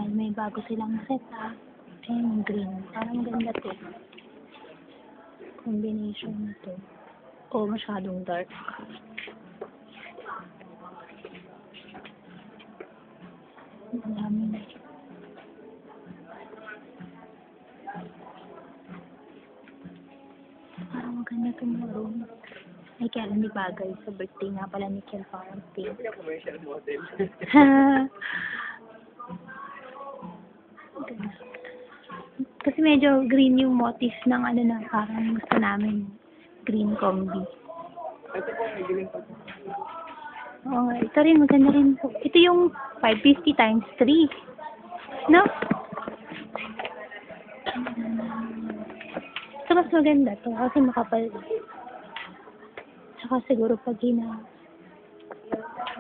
Dahil may bago silang set Ayan, green. Parang ganda to. Combination nito. Oh, masyadong dark. Ang dami na. Parang maganda itong room. Ay, kaya hindi bagay sa birthday nga pala ni Kel Fountain. Commercial model. Kasi medyo green yung motif ng ano na parang gusto namin. Green combi. Ito po, may green pa. Oo, ito rin, maganda rin po. Ito yung 550 times 3. No? Ito mas maganda to kasi makapal. Tsaka siguro pag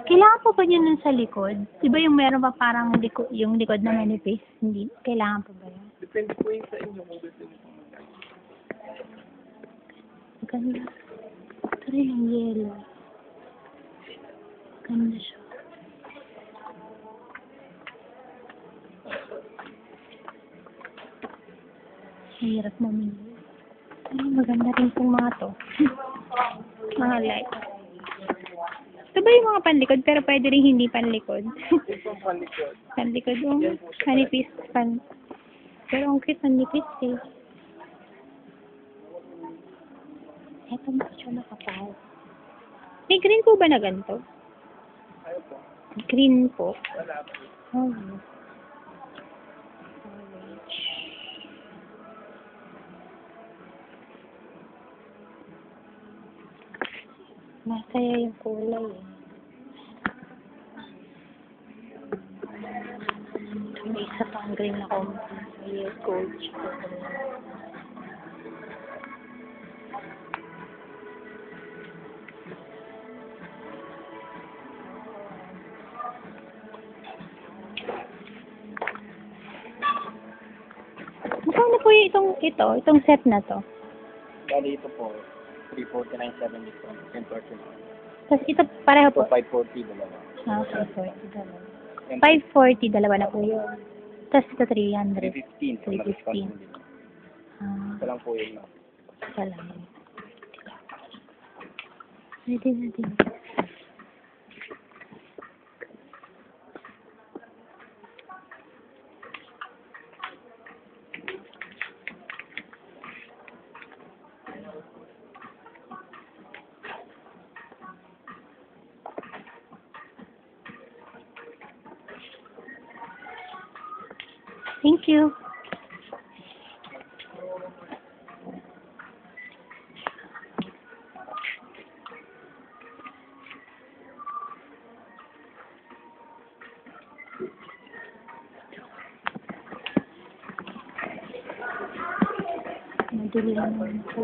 kailangan pa ba yun nun sa likod? Diba yung meron pa parang yung likod na manipis? Hindi. Kailangan pa ba yun? Depende po yun sa inyo kung gusto niyo pong magkano. Maganda. Ito rin yung yellow. Maganda siya. Hirap mamili. Ay, maganda rin pong mga to. Mga light. Ito ba yung mga panlikod? Pero pwede rin hindi panlikod. Ito pong palikod. Panlikod yung manipis. Pero ang cute manipis eh. Eto medyo nakapal. May green po ba na ganito? Ayaw po. Green po. Wala po. Oh. Masaya yung kulay eh. May isa pang green na combo. May gold siya. Magkano po yung itong set na to? Bali ito po, 349.70 po. 10%. Tapos ito pareho Ito po. 540 dalawa. 540 dalawa. 540 dalawa na po yun. Tapos ito 300. 315. 315. Ito lang po yun. Isa lang. Pwede na din. Thank you. Madali lang naman po.